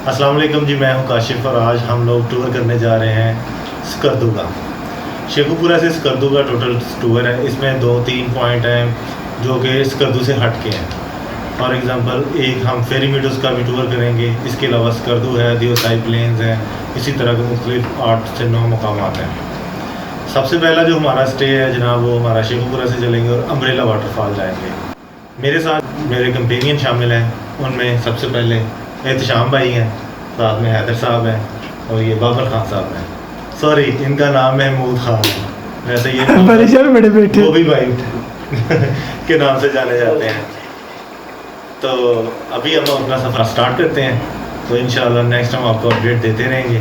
अस्सलाम वालेकुम जी, मैं हूं काशिफ और आज हम लोग टूर करने जा रहे हैं स्कर्दू का। शेखुपुरा से स्कर्दू का टोटल टूर है। इसमें 2-3 पॉइंट हैं जो कि स्कर्दू से हट के हैं। फॉर एग्ज़ाम्पल एक हम फेरी मीडोज़ का भी टूर करेंगे। इसके अलावा स्कर्दू है, दियोसाई प्लेन्स हैं, इसी तरह के मुख्तलिफ 8 से 9 मकामात हैं। सबसे पहला जो हमारा स्टे है जनाब, वो हमारा शेखुपुरा से चलेंगे और अम्ब्रेला वाटरफॉल जाएंगे। मेरे साथ मेरे कंपेनियन शामिल हैं। उनमें सबसे पहले एहतशाम भाई हैं, साथ में हैदर साहब हैं और ये बाबर खान साहब हैं। सॉरी, इनका नाम महमूद खान है, वैसे ये बड़े बेटे वो भी भाई के नाम से जाने जाते हैं। तो अभी हम अपना सफ़र स्टार्ट करते हैं, तो इंशाल्लाह नेक्स्ट हम आपको अपडेट देते रहेंगे।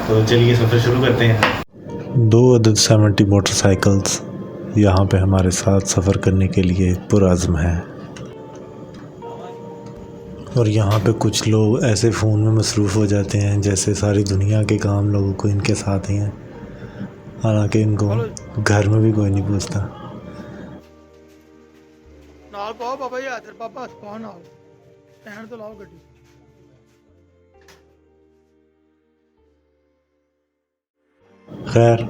तो चलिए सफ़र शुरू करते हैं। 2 अदद 70 मोटरसाइकिल्स यहाँ पे हमारे साथ सफ़र करने के लिए पुरज़्म हैं। और यहाँ पे कुछ लोग ऐसे फ़ोन में मसरूफ़ हो जाते हैं जैसे सारी दुनिया के काम लोगों को इनके साथ ही हैं, हालांकि इनको घर में भी कोई नहीं पूछता। नाल पाओ बाबा जी, हैदर बाबा पाओ नाल स्टैंड तो लाओ गड्डी। खैर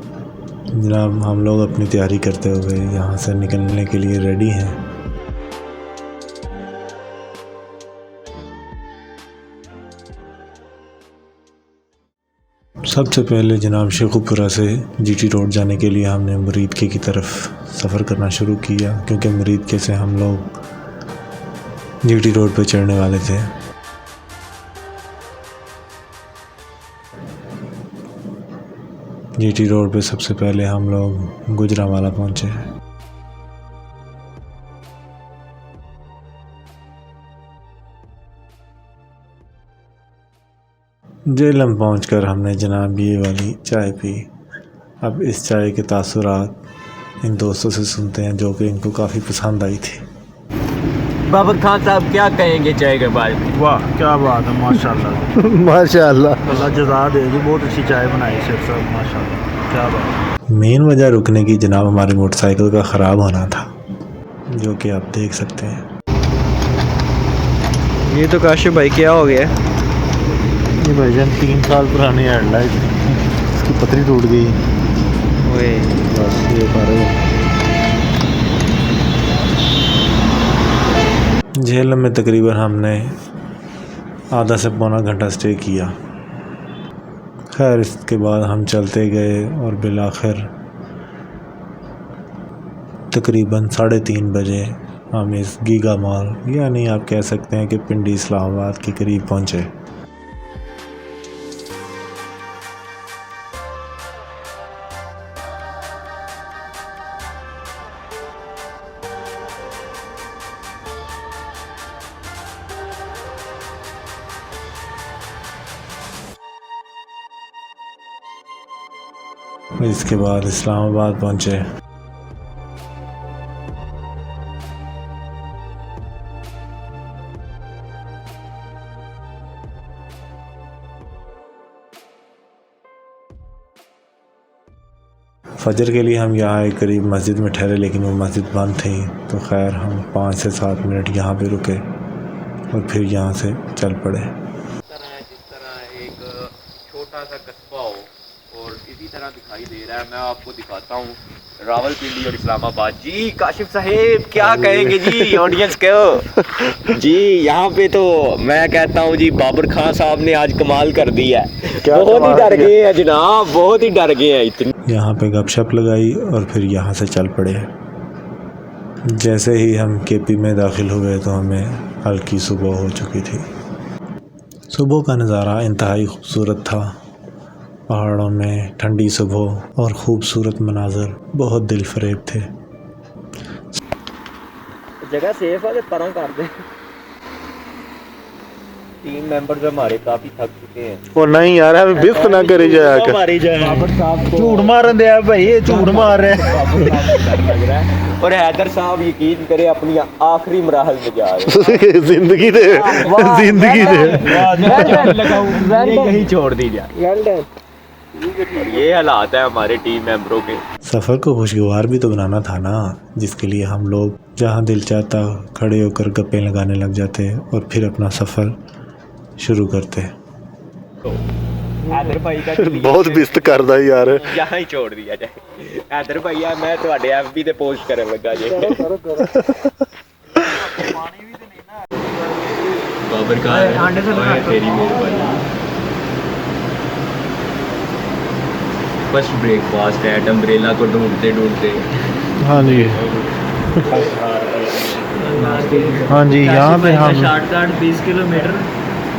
जनाब, हम लोग अपनी तैयारी करते हुए यहाँ से निकलने के लिए रेडी हैं। सबसे पहले जनाब शेखुपुरा से जीटी रोड जाने के लिए हमने मुरीदके की तरफ सफ़र करना शुरू किया, क्योंकि मुरीदके से हम लोग जीटी रोड पे चढ़ने वाले थे। जीटी रोड पे सबसे पहले हम लोग गुजरांवाला पहुँचे। जेलम पहुंचकर हमने जनाब ये वाली चाय पी। अब इस चाय के तासुरात इन दोस्तों से सुनते हैं जो कि इनको काफ़ी पसंद आई थी। बाबर खान साहब क्या कहेंगे चाय के बारे में? वाह क्या बात है, माशाल्लाह माशाल्लाह, अल्लाह जज़ा देगी, बहुत अच्छी चाय बनाई शेख साहब, माशाल्लाह क्या बात है। मेन वजह रुकने की जनाब हमारी मोटरसाइकिल का ख़राब होना था, जो कि आप देख सकते हैं। ये तो काशिफ भाई क्या हो गया? ये भाईजान 3 साल पुरानी हेडलाइट इसकी पतरी टूट गई। ओए बस ये झेलम में तकरीबन हमने आधा से पौना घंटा स्टे किया। खैर इसके बाद हम चलते गए और बिलाखिर तकरीबन 3:30 बजे हम इस गीगा मॉल, यानी आप कह सकते हैं कि पिंडी इस्लामाबाद के करीब पहुँचे। इसके बाद इस्लामाबाद पहुँचे। फजर के लिए हम यहाँ एक करीब मस्जिद में ठहरे, लेकिन वो मस्जिद बंद थी। तो खैर हम 5 से 7 मिनट यहाँ पे रुके और फिर यहाँ से चल पड़े। जिस तरह एक छोटा सा कस्बा हो और इसी तरह दिखाई दे रहा है। मैं आपको दिखाता हूँ रावलपिंडी और इस्लामाबाद। जी काशिफ साहेब क्या कहेंगे जी ऑडियंस को? जी यहाँ पे तो मैं कहता हूँ जी बाबर खान साहब ने आज कमाल कर दिया है। बहुत ही डर गए हैं जनाब, बहुत ही डर गए हैं। इतनी यहाँ पे गपशप लगाई और फिर यहाँ से चल पड़े। जैसे ही हम केपी में दाखिल हुए तो हमें हल्की सुबह हो चुकी थी। सुबह का नज़ारा इंतहाई खूबसूरत था। पहाड़ों में ठंडी सुबह और ख़ूबसूरत मनाज़र बहुत दिल फरेब थे। जगह सेफ है, तरह कर दे। टीम मेंबर्स हमारे काफी थक चुके हैं। वो नहीं यार, अभी बिस्त ना करी जाए, हमारी झूठ मारन दिया भाई, ये झूठ मार रहे हैं। और हैदर साहब यकीन करे अपनी आखिरी मराहल में जा रहे हैं। जिंदगी दे कहीं छोड़ दी जाए। ये हालात है हमारे टीम मेंबरों के। सफ़र को खुशगवार भी तो बनाना था ना, जिसके लिए हम लोग जहाँ दिल चाहता खड़े होकर गप्पे लगाने लग जाते और फिर अपना सफ़र शुरू करते। हैदर भाई का बहुत बिस्त करदा यार। यहाँ ही छोड़ दिया जाए। हैदर भैया मैं ਤੁਹਾਡੇ FB ਤੇ ਪੋਸਟ ਕਰਨ ਲੱਗਾ ਜੇ। बाबर का तेरी मेहरबानी। फर्स्ट ब्रेकफास्ट एट अम्ब्रेला को ढूंढते ढूंढते। हाँ जी हाँ जी, यहाँ पे हम शॉर्टकट 20 किलोमीटर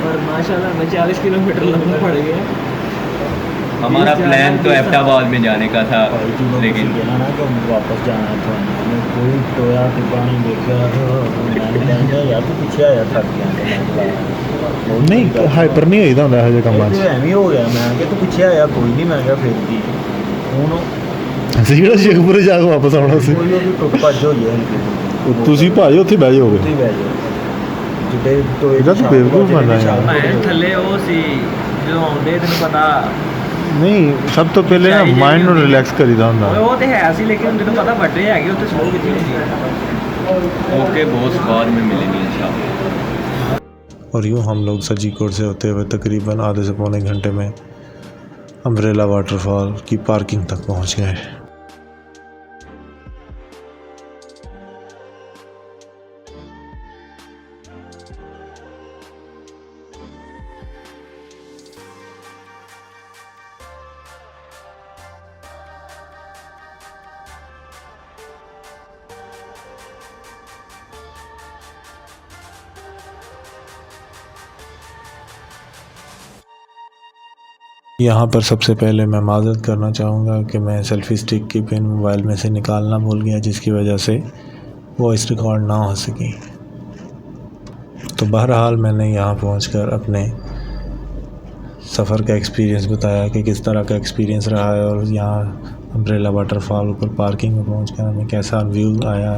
और माशाल्लाह हमें 40 किलोमीटर लंबा पड़ गया। हमारा प्लान तो एबटाबाद में जाने का था, लेकिन वापस जाना था। हमें कोई टोया के पानी देखा यार, तो पीछे आया था नहीं, हाइपर नहीं होईदा ਹੁੰਦਾ ਇਹੋ ਜਿਹੇ ਕੰਮਾਂ 'ਚ। ਐਵੇਂ ਹੋ ਗਿਆ, ਮੈਂ ਕਿਹਾ ਤੂੰ ਪਿੱਛੇ ਆਇਆ, ਕੋਈ ਨਹੀਂ, ਮੈਂ ਕਿਹਾ ਫਿਰ ਕੀ ਹੁਣ ਅਸੀਂ ਜਿਹੜਾ ਸ਼ੇਖਪੁਰੇ ਜਾ ਕੇ ਵਾਪਸ ਆਉਣਾ ਸੀ, ਕੋਈ ਉਹ ਟੁੱਟ ਭੱਜ ਹੋਈ ਹੈ। ਤੁਸੀਂ ਭਾਜੀ ਉੱਥੇ ਬਹਿ ਜਾਓਗੇ, ਉੱਥੇ ਬਹਿ ਜਾਓ ਜਿੱਦੇ ਟੋਏ ਦਾ ਤਾਂ ਬੇਵਕੂਫ ਬਣਦਾ ਯਾਰ। ਮੈਂ ਥੱਲੇ ਉਹ ਸੀ ਜਦੋਂ ਆਉਂਦੇ ਤੈਨੂੰ ਪਤਾ ਨਹੀਂ, ਸਭ ਤੋਂ ਪਹਿਲੇ ਨਾ ਮਾਈਂਡ ਨੂੰ ਰਿਲੈਕਸ ਕਰੀਦਾ ਹੁੰਦਾ। ਉਹ ਤੇ ਹੈ ਸੀ, ਲੇਕਿਨ ਜਦੋਂ ਪਤਾ ਵੱਡੇ ਹੈਗੇ ਉੱਥੇ ਸਲੋ ਕੀਤੀ ਹੁੰਦੀ। ओके बॉस, बाद में मिलेंगे इंशाल्लाह। और यूँ हम लोग सजीकोट से होते हुए तकरीबन आधे से पौने घंटे में अम्ब्रेला वाटरफॉल की पार्किंग तक पहुंच गए। यहाँ पर सबसे पहले मैं माज़रत करना चाहूँगा कि मैं सेल्फ़ी स्टिक की पिन मोबाइल में से निकालना भूल गया, जिसकी वजह से वॉइस रिकॉर्ड ना हो सकी। तो बहरहाल मैंने यहाँ पहुँचकर अपने सफ़र का एक्सपीरियंस बताया कि किस तरह का एक्सपीरियंस रहा है, और यहाँ अम्ब्रेला वाटरफॉल ऊपर पार्किंग में पहुँचकर हमें कैसा व्यू आया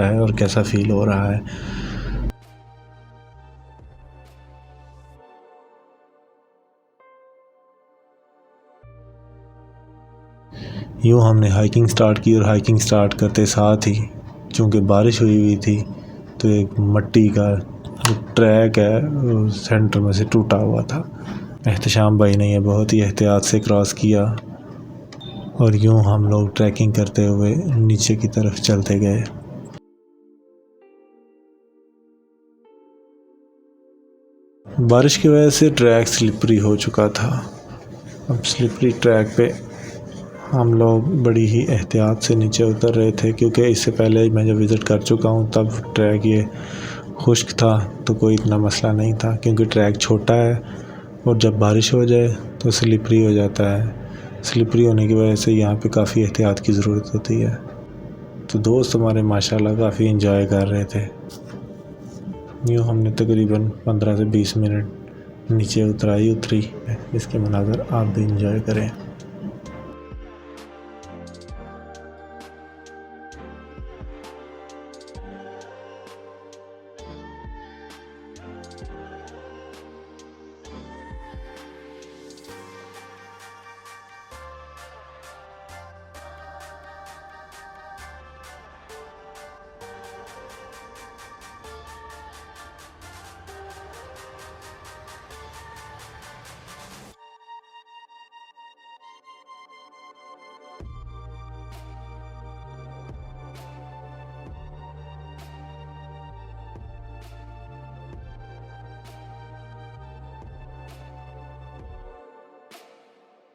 है और कैसा फ़ील हो रहा है। यूँ हमने हाइकिंग स्टार्ट की, और हाइकिंग स्टार्ट करते साथ ही चूँकि बारिश हुई थी तो एक मिट्टी का ट्रैक है वो सेंटर में से टूटा हुआ था। एहतशाम भाई ने यह बहुत ही एहतियात से क्रॉस किया, और यूँ हम लोग ट्रैकिंग करते हुए नीचे की तरफ चलते गए। बारिश की वजह से ट्रैक स्लिपरी हो चुका था। अब स्लिपरी ट्रैक पे हम लोग बड़ी ही एहतियात से नीचे उतर रहे थे, क्योंकि इससे पहले मैं जब विज़िट कर चुका हूँ तब ट्रैक ये खुश्क था तो कोई इतना मसला नहीं था, क्योंकि ट्रैक छोटा है और जब बारिश हो जाए तो स्लिपरी हो जाता है। स्लिपरी होने की वजह से यहाँ पे काफ़ी एहतियात की ज़रूरत होती है। तो दोस्त हमारे माशाल्लाह काफ़ी इंजॉय कर रहे थे। यूँ हमने तकरीबन 15 से 20 मिनट नीचे उतरी। इसके मनाज़र आप भी इंजॉय करें।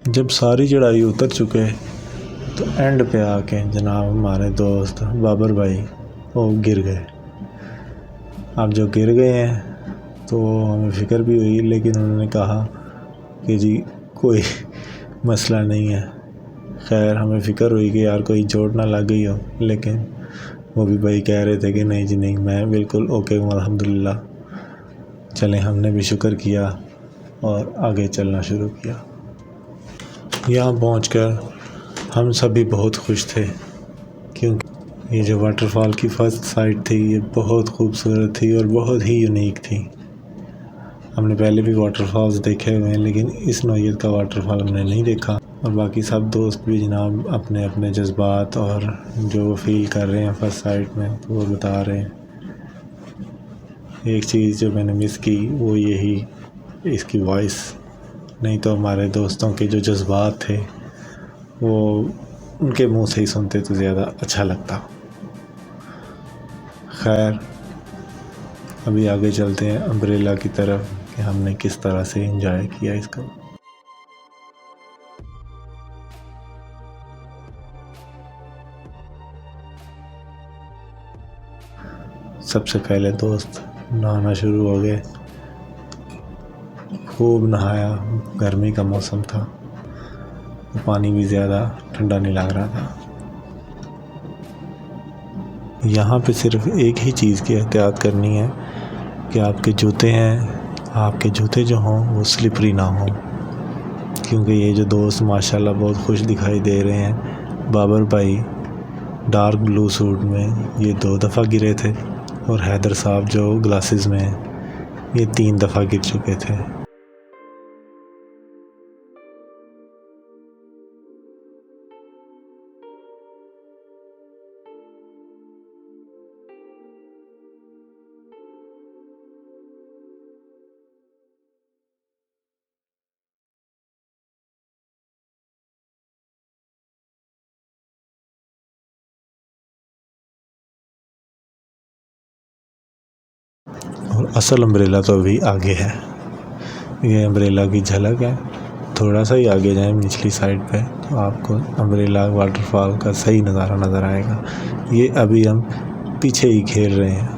जब सारी चढ़ाई उतर चुके तो एंड पे आके जनाब हमारे दोस्त बाबर भाई वो गिर गए। अब जो गिर गए हैं तो हमें फ़िक्र भी हुई, लेकिन उन्होंने कहा कि जी कोई मसला नहीं है। खैर हमें फ़िक्र हुई कि यार कोई चोट ना लग गई हो, लेकिन वो भी भाई कह रहे थे कि नहीं जी नहीं, मैं बिल्कुल ओके हूँ अल्हम्दुलिल्लाह। चलें, हमने भी शुक्र किया और आगे चलना शुरू किया। यहाँ पहुंचकर हम सभी बहुत खुश थे, क्योंकि ये जो वाटरफॉल की फ़र्स्ट साइट थी ये बहुत खूबसूरत थी और बहुत ही यूनिक थी। हमने पहले भी वाटरफॉल्स देखे हुए हैं, लेकिन इस नौइयत का वाटरफॉल हमने नहीं देखा। और बाकी सब दोस्त भी जनाब अपने अपने जज्बात और जो वो फील कर रहे हैं फर्स्ट साइट में वो बता रहे हैं। एक चीज़ जो मैंने मिस की वो यही इसकी वॉइस, नहीं तो हमारे दोस्तों के जो जज्बात थे वो उनके मुंह से ही सुनते तो ज़्यादा अच्छा लगता। खैर, अभी आगे चलते हैं अम्ब्रेला की तरफ कि हमने किस तरह से एंजॉय किया इसको। सबसे पहले दोस्त नहाना शुरू हो गए, खूब नहाया। गर्मी का मौसम था, पानी भी ज़्यादा ठंडा नहीं लग रहा था। यहाँ पे सिर्फ एक ही चीज़ की एहतियात करनी है कि आपके जूते जो हों वो स्लिपरी ना हों, क्योंकि ये जो दोस्त माशाल्लाह बहुत खुश दिखाई दे रहे हैं। बाबर भाई डार्क ब्लू सूट में ये 2 दफ़ा गिरे थे और हैदर साहब जो ग्लासेस में ये 3 दफ़ा गिर चुके थे। और असल अम्ब्रेला तो अभी आगे है। ये अम्ब्रेला की झलक है। थोड़ा सा ही आगे जाएं निचली साइड पे तो आपको अम्ब्रेला वाटरफॉल का सही नज़ारा नज़र आएगा। ये अभी हम पीछे ही खेल रहे हैं।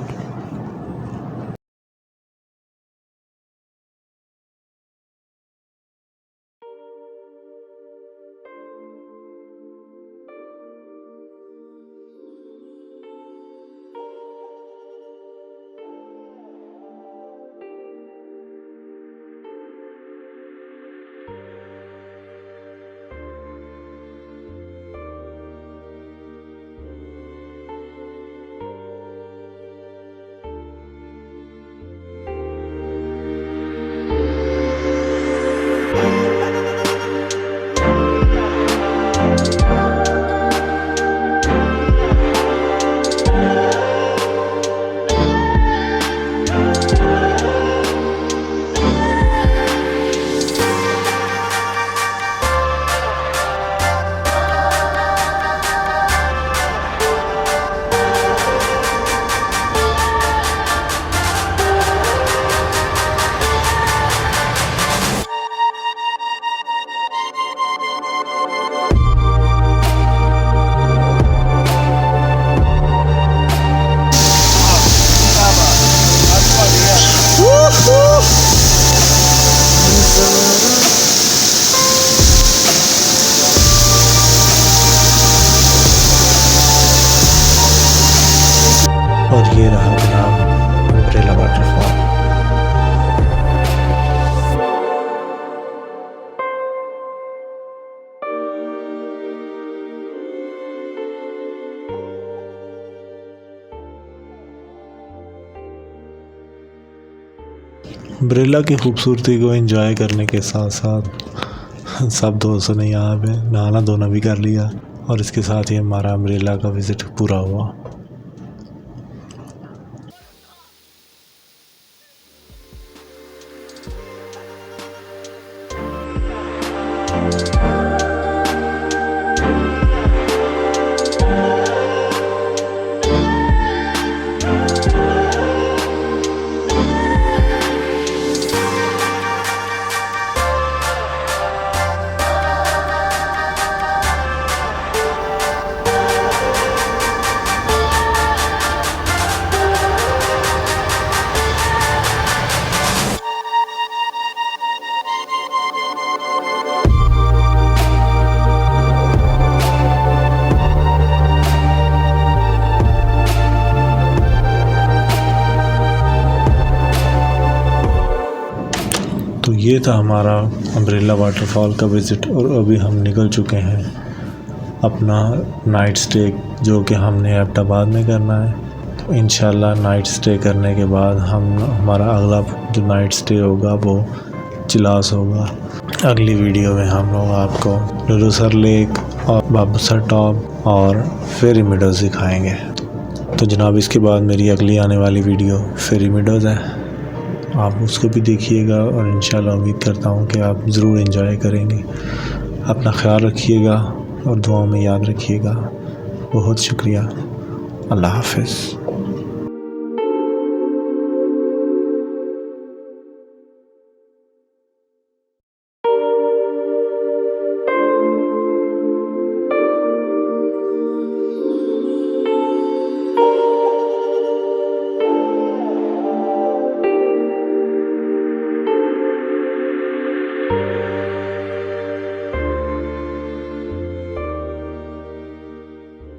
और ये रहा जनाब अम्ब्रेला वाटरफॉल। अम्ब्रेला की खूबसूरती को एंजॉय करने के साथ साथ सब दोस्तों ने यहाँ पे नहाना धोना भी कर लिया और इसके साथ ही हमारा अम्ब्रेला का विज़िट पूरा हुआ। तो ये था हमारा अम्ब्रेला वाटरफॉल का विज़िट और अभी हम निकल चुके हैं अपना नाइट स्टे जो कि हमने एबटाबाद में करना है। तो इंशाल्लाह नाइट स्टे करने के बाद हमारा अगला जो नाइट स्टे होगा वो चिलास होगा। अगली वीडियो में हम लोग आपको लुलुसर लेक और बाबूसर टॉप और फेरी मीडोज़ दिखाएंगे। तो जनाब इसके बाद मेरी अगली आने वाली वीडियो फेरी मीडोज़ है। आप उसको भी देखिएगा और इंशाल्लाह उम्मीद करता हूँ कि आप ज़रूर एंजॉय करेंगे। अपना ख्याल रखिएगा और दुआओं में याद रखिएगा। बहुत शुक्रिया। अल्लाह हाफ़िज़।